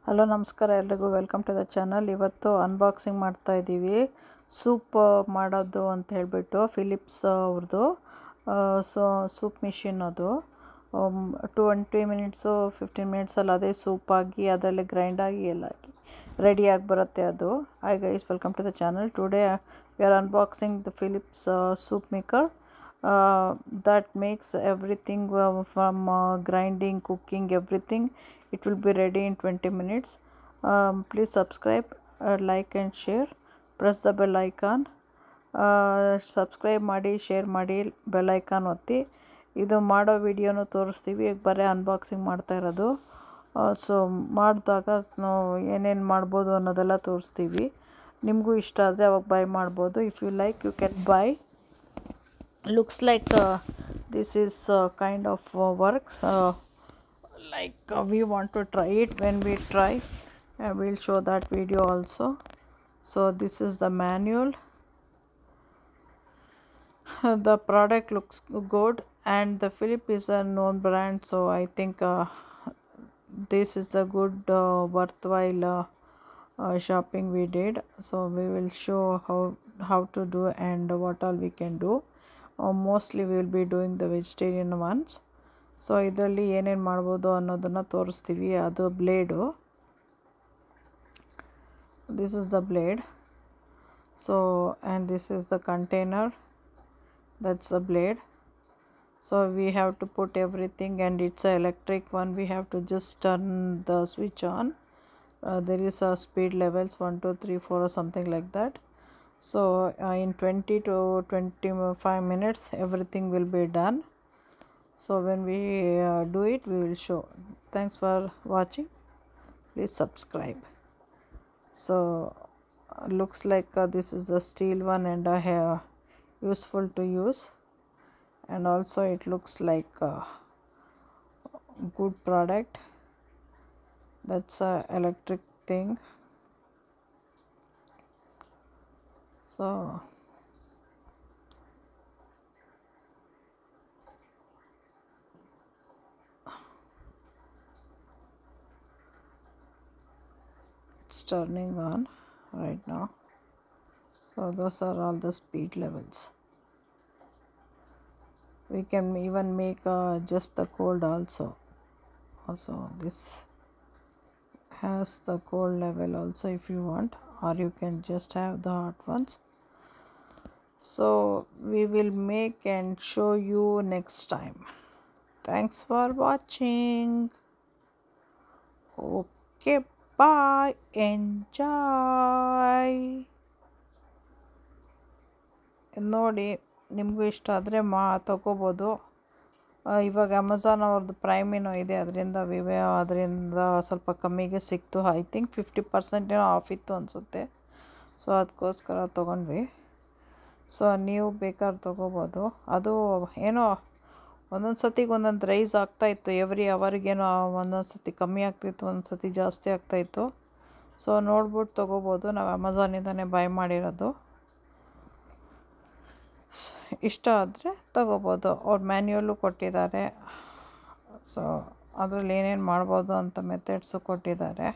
Hello ನಮಸ್ಕಾರ ಎಲ್ರಿಗೂ welcome to the channel. ಇವತ್ತು ಅನ್ಬಾಕ್ಸಿಂಗ್ ಮಾಡ್ತಾ ಇದ್ದೀವಿ ಸೂಪ್ ಮಾಡೋದು ಅಂತ ಹೇಳಿಬಿಟ್ಟು ಫಿಲಿಪ್ಸ್ ಅವ್ರದ್ದು ಸೂಪ್ ಮಿಷಿನ್. ಅದು 20 ಮಿನಿಟ್ಸು 15 ಮಿನಿಟ್ಸಲ್ಲಿ ಅದೇ ಸೂಪಾಗಿ ಅದರಲ್ಲಿ ಗ್ರೈಂಡ್ ಆಗಿ ಎಲ್ಲ ಆಗಿ ರೆಡಿಯಾಗಿ ಬರುತ್ತೆ ಅದು. Hi guys, welcome to the channel. Today we are unboxing the Philips soup maker that makes everything from grinding, cooking, everything. It will be ready in 20 minutes. Please subscribe, like and share. Press the bell icon. Subscribe ಮಾಡಿ, share ಮಾಡಿ, bell icon ಒತ್ತಿ. ಇದು ಮಾಡೋ ವಿಡಿಯೋನು ತೋರಿಸ್ತೀವಿ. ಈಗ ಬರೀ unboxing ಮಾಡ್ತಾ ಇರೋದು. ಸೊ ಮಾಡಿದಾಗ ನಾವು ಏನೇನು ಮಾಡ್ಬೋದು ಅನ್ನೋದೆಲ್ಲ ತೋರಿಸ್ತೀವಿ. ನಿಮಗೂ ಇಷ್ಟ ಆದರೆ ಅವಾಗ ಬೈ ಮಾಡ್ಬೋದು. If you like you can buy. Looks like this is kind of works like we want to try it. When we try, we'll show that video also. So this is the manual. The product looks good, and the Philips is a known brand, so I think this is a good worthwhile shopping we did. So we will show how to do and what all we can do. Mostly we will be doing the vegetarian ones. So ಇದರಲ್ಲಿ ಏನೇನು ಮಾಡ್ಬೋದು ಅನ್ನೋದನ್ನು ತೋರಿಸ್ತೀವಿ. ಅದು blade, this is the blade. So and this is the container, that's the blade. So we have to put everything, and it's a electric one. We have to just turn the switch on. There is a speed levels 1 2 3 4 or something like that. So in 20 to 25 minutes everything will be done. So when we do it, we will show. Thanks for watching. Please subscribe. So looks like this is a steel one, and useful to use, and also it looks like a good product. That's a electric thing. So it's turning on right now. So those are all the speed levels. We can even make just the cold also. Also this has the cold level also if you want, or you can just have the hot ones. So we will make and show you next time. Thanks for watching. Okay, bye, enjoy. ನೋಡಿ, ನಿಮಗೂ ಇಷ್ಟ ಆದರೆ ತಗೋಬೋದು. ಇವಾಗ Amazon ಅವ್ರದ್ದು prime ಏನೋ ಇದೆ, ಅದರಿಂದ ಸ್ವಲ್ಪ ಕಮ್ಮಿಗೆ ಸಿಕ್ತು. ಐ ಥಿಂಕ್ 50% ಏನೋ ಆಫ್ ಇತ್ತು ಅನಿಸುತ್ತೆ. ಸೊ ಅದಕ್ಕೋಸ್ಕರ ತೊಗೊಂಡ್ವಿ. ಸೊ ನೀವು ಬೇಕಾದ್ರೆ ತೊಗೋಬೋದು. ಅದು ಏನೋ ಒಂದೊಂದು ಸತಿಗೆ ಒಂದೊಂದು ರೈಸ್ ಆಗ್ತಾಯಿತ್ತು. ಎವ್ರಿ ಅವರಿಗೇನೋ ಒಂದೊಂದು ಸತಿ ಕಮ್ಮಿ ಆಗ್ತಿತ್ತು, ಒಂದು ಸತಿ ಜಾಸ್ತಿ ಆಗ್ತಾಯಿತ್ತು. ಸೊ ನೋಡ್ಬಿಟ್ಟು ತೊಗೋಬೋದು. ನಾವು ಅಮೆಝಾನಿಂದನೇ ಬೈ ಮಾಡಿರೋದು. ಇಷ್ಟ ಆದರೆ ತೊಗೋಬೋದು. ಅವ್ರ ಮ್ಯಾನ್ಯುಯಲ್ಲು ಕೊಟ್ಟಿದ್ದಾರೆ. ಸೊ ಅದರಲ್ಲಿ ಏನೇನು ಮಾಡ್ಬೋದು ಅಂತ ಮೆಥಡ್ಸು ಕೊಟ್ಟಿದ್ದಾರೆ.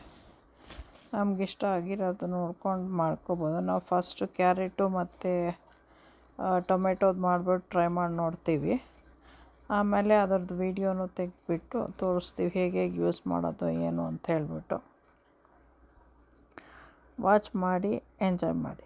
ನಮಗಿಷ್ಟ ಆಗಿರೋದು ನೋಡ್ಕೊಂಡು ಮಾಡ್ಕೋಬೋದು. ನಾವು ಫಸ್ಟು ಕ್ಯಾರೆಟು ಮತ್ತು ಟೊಮೆಟೋದು ಮಾಡಿಬಿಟ್ಟು ಟ್ರೈ ಮಾಡಿ ನೋಡ್ತೀವಿ. ಆಮೇಲೆ ಅದರದ್ದು ವೀಡಿಯೋನು ತೆಗೆದುಬಿಟ್ಟು ತೋರಿಸ್ತೀವಿ ಹೇಗೆ ಯೂಸ್ ಮಾಡೋದು ಏನು ಅಂತ ಹೇಳಿಬಿಟ್ಟು. ವಾಚ್ ಮಾಡಿ, ಎಂಜಾಯ್ ಮಾಡಿ.